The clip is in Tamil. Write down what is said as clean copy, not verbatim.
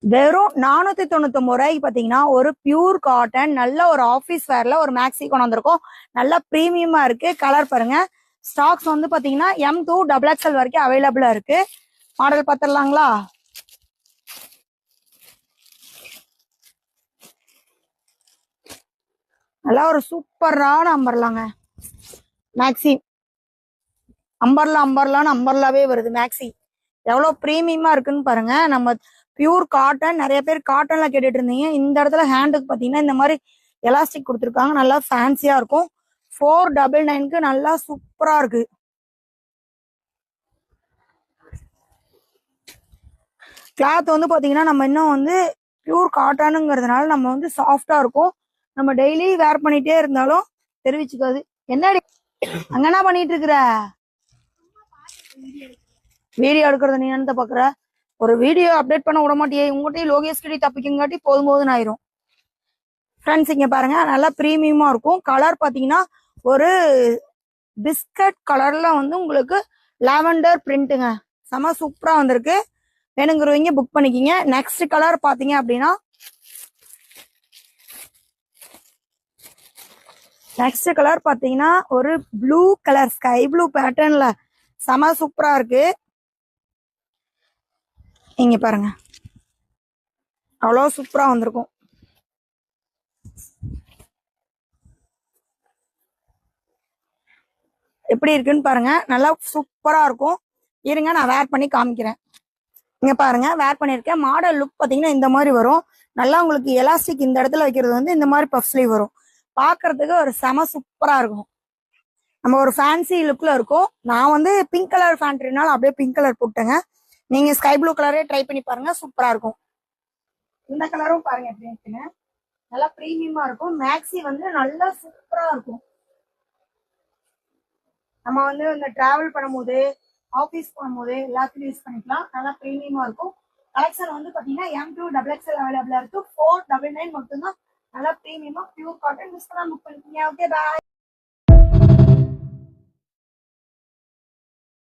வெறும் 499 ரூபாய்க்கு பாத்தீங்கன்னா ஒரு பியூர் காட்டன் நல்ல ஒரு ஆபீஸ் வேர்ல ஒரு மேக்ஸி கொண்டு வந்திருக்கோம். நல்லா பிரீமியமா இருக்கு. கலர் பாருங்க. ஸ்டாக்ஸ் வந்து பாத்தீங்கன்னா M2 XXL வரைக்கும் அவைலபிளா இருக்கு. மாடல் பாத்திரலாங்களா? நல்லா ஒரு சூப்பரான அம்பர்லாங்க. மேக்ஸி அம்பர்லான்னு அம்பர்லாவே வருது. மேக்ஸி எவ்வளவு பிரீமியமா இருக்குன்னு பாருங்க. நம்ம பியூர் காட்டன், நிறைய பேர் காட்டன்ல கேட்டுட்டு இருந்தீங்க. இந்த இடத்துல ஹேண்டுக்கு பாத்தீங்கன்னா இந்த மாதிரி எலாஸ்டிக் கொடுத்துருக்காங்க. நல்லா ஃபேன்சியா இருக்கும். 499க்கு நல்லா சூப்பரா இருக்கு. கிளாத் வந்து பாத்தீங்கன்னா நம்ம இன்னும் வந்து பியூர் காட்டனுங்கிறதுனால நம்ம வந்து சாஃப்டா இருக்கும். நம்ம டெய்லி வேர் பண்ணிட்டே இருந்தாலும் தெரிவிச்சுக்காது. என்னடி அங்க என்ன பண்ணிட்டு இருக்கிற? வீடியோ எடுக்கிறது நீ என்ன பாக்குற? ஒரு வீடியோ அப்டேட் பண்ண விட மாட்டியே. உங்கள்கிட்ட லோகேஷ் கிட்ட தப்பிக்குங்காட்டி போதும் ஆயிரும். ஃப்ரெண்ட்ஸ் இங்க பாருங்க, நல்லா பிரீமியமா இருக்கும். கலர் பாத்தீங்கன்னா ஒரு பிஸ்கட் கலர்ல வந்து உங்களுக்கு லாவெண்டர் பிரிண்ட்டுங்க. செம சூப்பரா வந்திருக்கு. வேணுங்கிறவங்க புக் பண்ணிக்கிங்க. நெக்ஸ்ட் கலர் பாத்தீங்க அப்படின்னா நெக்ஸ்ட் கலர் பாத்தீங்கன்னா ஒரு ப்ளூ கலர், ஸ்கை ப்ளூ பேட்டர்ன்ல செம சூப்பரா இருக்கு. இங்க பாருங்க, அவ்வளவு சூப்பரா வந்திருக்கும். எப்படி இருக்குன்னு பாருங்க. நல்லா சூப்பரா இருக்கும். இருங்க நான் வேர் பண்ணி காமிக்கிறேன். இங்க பாருங்க, வேர் பண்ணிருக்கேன். மாடல் லுக் பாத்தீங்கன்னா இந்த மாதிரி வரும். நல்லா உங்களுக்கு எலாஸ்டிக் இந்த இடத்துல வைக்கிறது வந்து இந்த மாதிரி பஃப் ஸ்லீவ் வரும். பாக்குறதுக்கு ஒரு செம சூப்பரா இருக்கும். நம்ம ஒரு ஃபேன்சி லுக்ல இருக்கும். நான் வந்து பிங்க் கலர் ஃபேண்ட்ரினால அப்படியே பிங்க் கலர் போட்டேங்க. நீங்க ஸ்கை ப்ளூ கலரே ட்ரை பண்ணி பாருங்க, சூப்பரா இருக்கும். இந்த கலரும் பாருங்க எப்படி இருக்குன்னு. நல்லா பிரீமியமா இருக்கும். மேக்ஸி வந்து நல்லா சூப்பரா இருக்கும். நம்ம வந்து இந்த டிராவல் பண்ணும்போது, ஆஃபீஸ் போகும்போது எல்லாத்துக்கும் யூஸ் பண்ணிக்கலாம். நல்லா பிரீமியமா இருக்கும். கலெக்ஷன் வந்து பாத்தீங்கன்னா M2 XXL அவைலபிளா இருக்கு. 499 மட்டும்தான். நல்லா பிரீமியமா பியூர் காட்டன். மிஸ் பண்ணாம புக் பண்ணிக்கோங்க. ஓகே, பாய்.